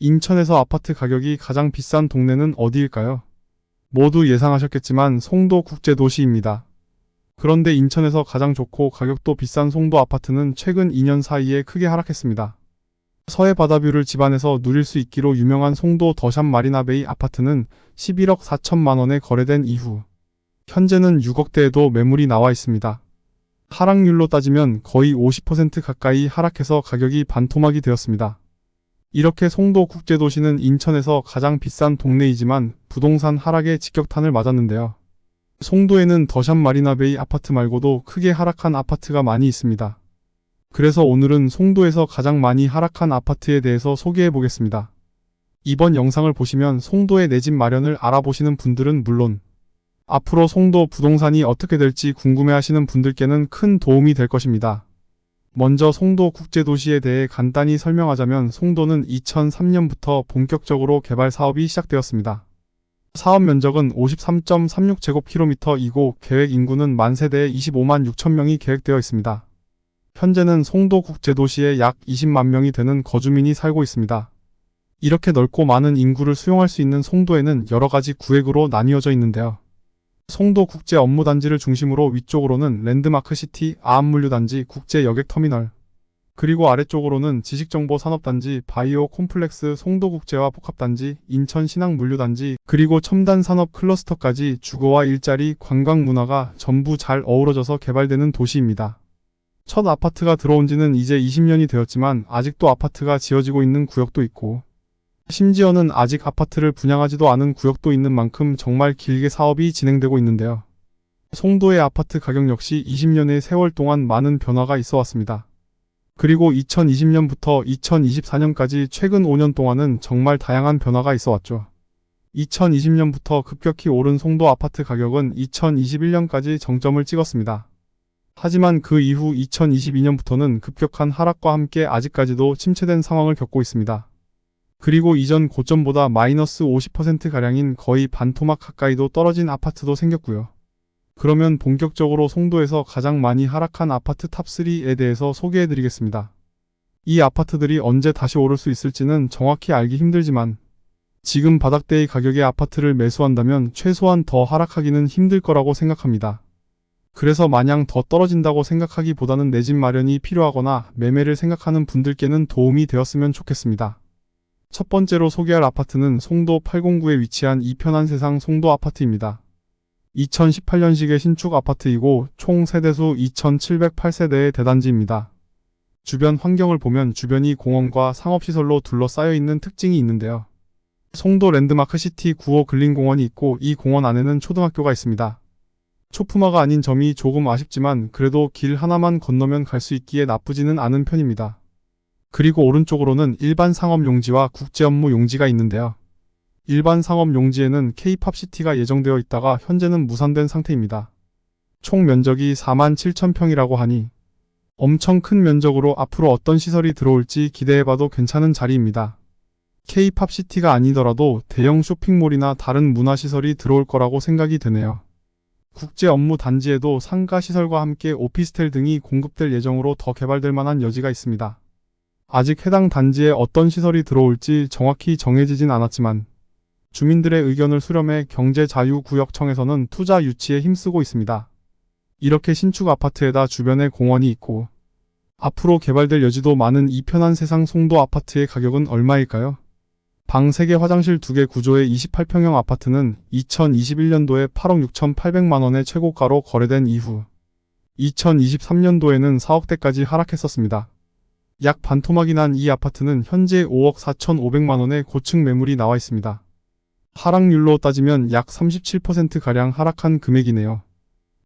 인천에서 아파트 가격이 가장 비싼 동네는 어디일까요? 모두 예상하셨겠지만 송도 국제도시입니다. 그런데 인천에서 가장 좋고 가격도 비싼 송도 아파트는 최근 2년 사이에 크게 하락했습니다. 서해 바다뷰를 집안에서 누릴 수 있기로 유명한 송도 더샵 마리나베이 아파트는 11억 4천만 원에 거래된 이후 현재는 6억대에도 매물이 나와 있습니다. 하락률로 따지면 거의 50% 가까이 하락해서 가격이 반토막이 되었습니다. 이렇게 송도 국제도시는 인천에서 가장 비싼 동네이지만 부동산 하락에 직격탄을 맞았는데요. 송도에는 더샵 마리나베이 아파트 말고도 크게 하락한 아파트가 많이 있습니다. 그래서 오늘은 송도에서 가장 많이 하락한 아파트에 대해서 소개해 보겠습니다. 이번 영상을 보시면 송도에 내 집 마련을 알아보시는 분들은 물론 앞으로 송도 부동산이 어떻게 될지 궁금해하시는 분들께는 큰 도움이 될 것입니다. 먼저 송도 국제도시에 대해 간단히 설명하자면 송도는 2003년부터 본격적으로 개발 사업이 시작되었습니다. 사업 면적은 53.36제곱킬로미터이고 계획 인구는 만 세대에 25만 6천 명이 계획되어 있습니다. 현재는 송도 국제도시에 약 20만 명이 되는 거주민이 살고 있습니다. 이렇게 넓고 많은 인구를 수용할 수 있는 송도에는 여러 가지 구획으로 나뉘어져 있는데요. 송도 국제 업무단지를 중심으로 위쪽으로는 랜드마크시티 아암물류단지 국제 여객터미널, 그리고 아래쪽으로는 지식정보산업단지 바이오 콤플렉스 송도국제화 복합단지 인천신항물류단지 그리고 첨단산업 클러스터까지 주거와 일자리, 관광 문화가 전부 잘 어우러져서 개발되는 도시입니다. 첫 아파트가 들어온 지는 이제 20년이 되었지만 아직도 아파트가 지어지고 있는 구역도 있고 심지어는 아직 아파트를 분양하지도 않은 구역도 있는 만큼 정말 길게 사업이 진행되고 있는데요. 송도의 아파트 가격 역시 20년의 세월 동안 많은 변화가 있어 왔습니다. 그리고 2020년부터 2024년까지 최근 5년 동안은 정말 다양한 변화가 있어 왔죠. 2020년부터 급격히 오른 송도 아파트 가격은 2021년까지 정점을 찍었습니다. 하지만 그 이후 2022년부터는 급격한 하락과 함께 아직까지도 침체된 상황을 겪고 있습니다. 그리고 이전 고점보다 마이너스 50%가량인 거의 반토막 가까이도 떨어진 아파트도 생겼고요. 그러면 본격적으로 송도에서 가장 많이 하락한 아파트 탑3에 대해서 소개해드리겠습니다. 이 아파트들이 언제 다시 오를 수 있을지는 정확히 알기 힘들지만 지금 바닥대의 가격의 아파트를 매수한다면 최소한 더 하락하기는 힘들 거라고 생각합니다. 그래서 마냥 더 떨어진다고 생각하기보다는 내 집 마련이 필요하거나 매매를 생각하는 분들께는 도움이 되었으면 좋겠습니다. 첫 번째로 소개할 아파트는 송도 809에 위치한 이편한 세상 송도 아파트입니다. 2018년식의 신축 아파트이고 총 세대수 2708세대의 대단지입니다. 주변 환경을 보면 주변이 공원과 상업시설로 둘러싸여 있는 특징이 있는데요. 송도 랜드마크시티 9호 근린공원이 있고 이 공원 안에는 초등학교가 있습니다. 초품화가 아닌 점이 조금 아쉽지만 그래도 길 하나만 건너면 갈 수 있기에 나쁘지는 않은 편입니다. 그리고 오른쪽으로는 일반 상업 용지와 국제 업무 용지가 있는데요. 일반 상업 용지에는 K-팝시티가 예정되어 있다가 현재는 무산된 상태입니다. 총 면적이 4만 7천 평이라고 하니 엄청 큰 면적으로 앞으로 어떤 시설이 들어올지 기대해봐도 괜찮은 자리입니다. K-팝시티가 아니더라도 대형 쇼핑몰이나 다른 문화시설이 들어올 거라고 생각이 되네요. 국제 업무 단지에도 상가시설과 함께 오피스텔 등이 공급될 예정으로 더 개발될 만한 여지가 있습니다. 아직 해당 단지에 어떤 시설이 들어올지 정확히 정해지진 않았지만 주민들의 의견을 수렴해 경제자유구역청에서는 투자 유치에 힘쓰고 있습니다. 이렇게 신축 아파트에다 주변에 공원이 있고 앞으로 개발될 여지도 많은 이편한 세상 송도 아파트의 가격은 얼마일까요? 방 3개 화장실 2개 구조의 28평형 아파트는 2021년도에 8억 6,800만원의 최고가로 거래된 이후 2023년도에는 4억대까지 하락했었습니다. 약 반토막이 난 이 아파트는 현재 5억 4,500만원의 고층 매물이 나와 있습니다. 하락률로 따지면 약 37%가량 하락한 금액이네요.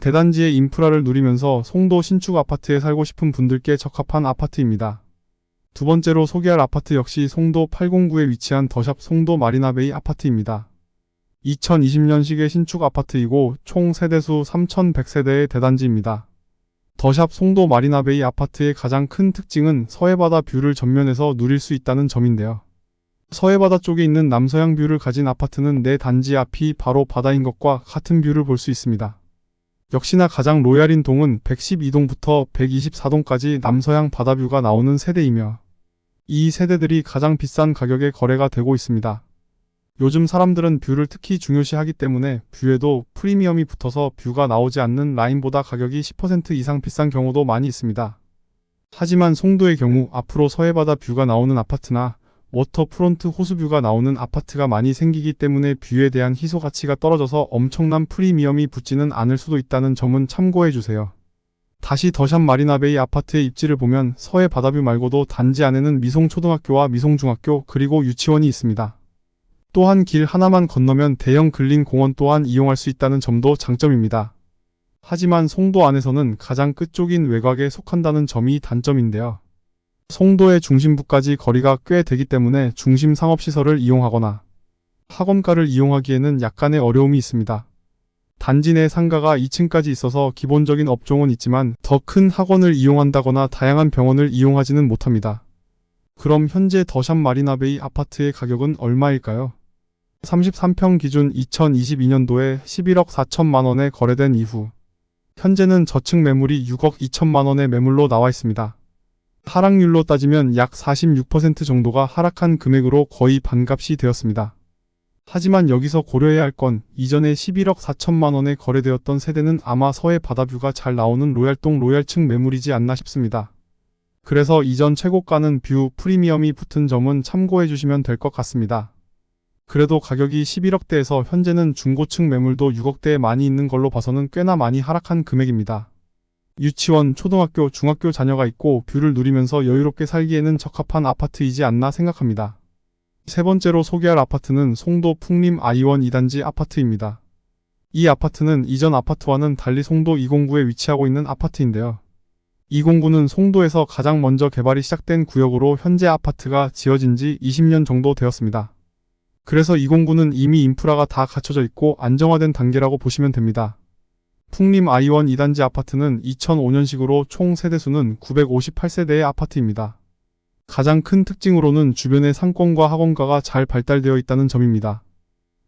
대단지의 인프라를 누리면서 송도 신축 아파트에 살고 싶은 분들께 적합한 아파트입니다. 두 번째로 소개할 아파트 역시 송도 809에 위치한 더샵 송도 마리나베이 아파트입니다. 2020년식의 신축 아파트이고 총 세대수 3,100세대의 대단지입니다. 더샵 송도 마리나베이 아파트의 가장 큰 특징은 서해바다 뷰를 전면에서 누릴 수 있다는 점인데요. 서해바다 쪽에 있는 남서양 뷰를 가진 아파트는 내 단지 앞이 바로 바다인 것과 같은 뷰를 볼 수 있습니다. 역시나 가장 로얄인 동은 112동부터 124동까지 남서양 바다뷰가 나오는 세대이며 이 세대들이 가장 비싼 가격에 거래가 되고 있습니다. 요즘 사람들은 뷰를 특히 중요시하기 때문에 뷰에도 프리미엄이 붙어서 뷰가 나오지 않는 라인보다 가격이 10% 이상 비싼 경우도 많이 있습니다. 하지만 송도의 경우 앞으로 서해바다 뷰가 나오는 아파트나 워터프론트 호수뷰가 나오는 아파트가 많이 생기기 때문에 뷰에 대한 희소 가치가 떨어져서 엄청난 프리미엄이 붙지는 않을 수도 있다는 점은 참고해주세요. 다시 더샵 마리나베이 아파트의 입지를 보면 서해 바다뷰 말고도 단지 안에는 미송초등학교와 미송중학교 그리고 유치원이 있습니다. 또한 길 하나만 건너면 대형 근린 공원 또한 이용할 수 있다는 점도 장점입니다. 하지만 송도 안에서는 가장 끝쪽인 외곽에 속한다는 점이 단점인데요. 송도의 중심부까지 거리가 꽤 되기 때문에 중심 상업시설을 이용하거나 학원가를 이용하기에는 약간의 어려움이 있습니다. 단지 내 상가가 2층까지 있어서 기본적인 업종은 있지만 더 큰 학원을 이용한다거나 다양한 병원을 이용하지는 못합니다. 그럼 현재 더샵 마리나베이 아파트의 가격은 얼마일까요? 33평 기준 2022년도에 11억 4천만 원에 거래된 이후 현재는 저층 매물이 6억 2천만 원의 매물로 나와 있습니다. 하락률로 따지면 약 46% 정도가 하락한 금액으로 거의 반값이 되었습니다. 하지만 여기서 고려해야 할 건 이전에 11억 4천만 원에 거래되었던 세대는 아마 서해 바다뷰가 잘 나오는 로얄동 로얄층 매물이지 않나 싶습니다. 그래서 이전 최고가는 뷰 프리미엄이 붙은 점은 참고해 주시면 될 것 같습니다. 그래도 가격이 11억대에서 현재는 중고층 매물도 6억대에 많이 있는 걸로 봐서는 꽤나 많이 하락한 금액입니다. 유치원, 초등학교, 중학교 자녀가 있고 뷰를 누리면서 여유롭게 살기에는 적합한 아파트이지 않나 생각합니다. 세 번째로 소개할 아파트는 송도 풍림 아이원 2단지 아파트입니다. 이 아파트는 이전 아파트와는 달리 송도 209에 위치하고 있는 아파트인데요. 209는 송도에서 가장 먼저 개발이 시작된 구역으로 현재 아파트가 지어진 지 20년 정도 되었습니다. 그래서 209는 이미 인프라가 다 갖춰져 있고 안정화된 단계라고 보시면 됩니다. 풍림 아이원 2단지 아파트는 2005년식으로 총 세대수는 958세대의 아파트입니다. 가장 큰 특징으로는 주변에 상권과 학원가가 잘 발달되어 있다는 점입니다.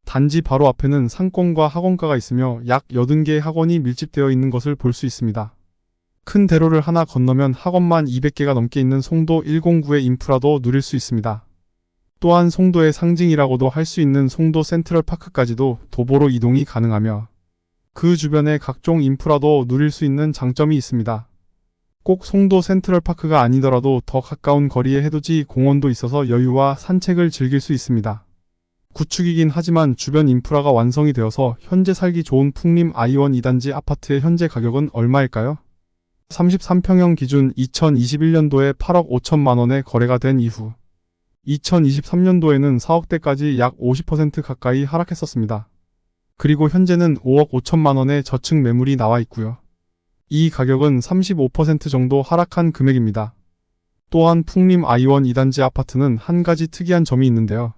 단지 바로 앞에는 상권과 학원가가 있으며 약 80개의 학원이 밀집되어 있는 것을 볼 수 있습니다. 큰 대로를 하나 건너면 학원만 200개가 넘게 있는 송도 109의 인프라도 누릴 수 있습니다. 또한 송도의 상징이라고도 할 수 있는 송도 센트럴파크까지도 도보로 이동이 가능하며 그 주변의 각종 인프라도 누릴 수 있는 장점이 있습니다. 꼭 송도 센트럴파크가 아니더라도 더 가까운 거리에 해돋이 공원도 있어서 여유와 산책을 즐길 수 있습니다. 구축이긴 하지만 주변 인프라가 완성이 되어서 현재 살기 좋은 풍림 아이원 2단지 아파트의 현재 가격은 얼마일까요? 33평형 기준 2021년도에 8억 5천만 원에 거래가 된 이후 2023년도에는 4억대까지 약 50% 가까이 하락했었습니다. 그리고 현재는 5억 5천만 원의 저층 매물이 나와 있고요. 이 가격은 35% 정도 하락한 금액입니다. 또한 풍림 아이원 2단지 아파트는 한 가지 특이한 점이 있는데요.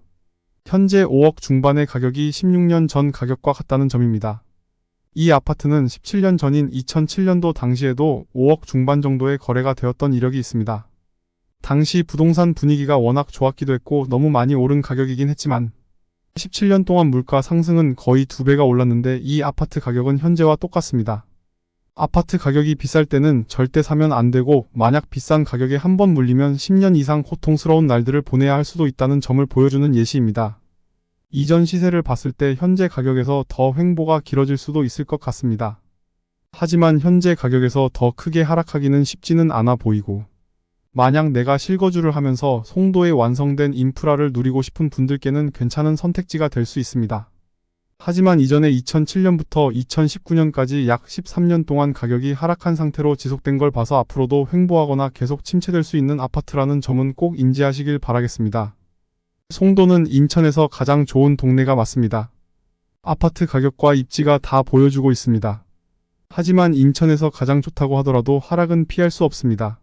현재 5억 중반의 가격이 16년 전 가격과 같다는 점입니다. 이 아파트는 17년 전인 2007년도 당시에도 5억 중반 정도의 거래가 되었던 이력이 있습니다. 당시 부동산 분위기가 워낙 좋았기도 했고 너무 많이 오른 가격이긴 했지만 17년 동안 물가 상승은 거의 2배가 올랐는데 이 아파트 가격은 현재와 똑같습니다. 아파트 가격이 비쌀 때는 절대 사면 안 되고 만약 비싼 가격에 한번 물리면 10년 이상 고통스러운 날들을 보내야 할 수도 있다는 점을 보여주는 예시입니다. 이전 시세를 봤을 때 현재 가격에서 더 횡보가 길어질 수도 있을 것 같습니다. 하지만 현재 가격에서 더 크게 하락하기는 쉽지는 않아 보이고 만약 내가 실거주를 하면서 송도에 완성된 인프라를 누리고 싶은 분들께는 괜찮은 선택지가 될 수 있습니다. 하지만 이전에 2007년부터 2019년까지 약 13년 동안 가격이 하락한 상태로 지속된 걸 봐서 앞으로도 횡보하거나 계속 침체될 수 있는 아파트라는 점은 꼭 인지하시길 바라겠습니다. 송도는 인천에서 가장 좋은 동네가 맞습니다. 아파트 가격과 입지가 다 보여주고 있습니다. 하지만 인천에서 가장 좋다고 하더라도 하락은 피할 수 없습니다.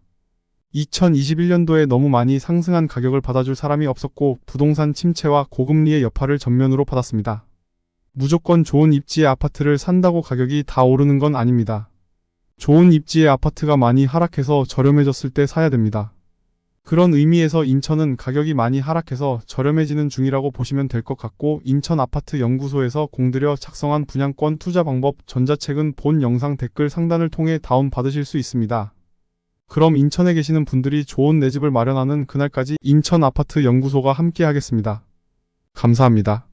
2021년도에 너무 많이 상승한 가격을 받아줄 사람이 없었고 부동산 침체와 고금리의 여파를 전면으로 받았습니다. 무조건 좋은 입지의 아파트를 산다고 가격이 다 오르는 건 아닙니다. 좋은 입지의 아파트가 많이 하락해서 저렴해졌을 때 사야 됩니다. 그런 의미에서 인천은 가격이 많이 하락해서 저렴해지는 중이라고 보시면 될 것 같고 인천 아파트 연구소에서 공들여 작성한 분양권 투자 방법 전자책은 본 영상 댓글 상단을 통해 다운받으실 수 있습니다. 그럼 인천에 계시는 분들이 좋은 내 집을 마련하는 그날까지 인천 아파트 연구소가 함께 하겠습니다. 감사합니다.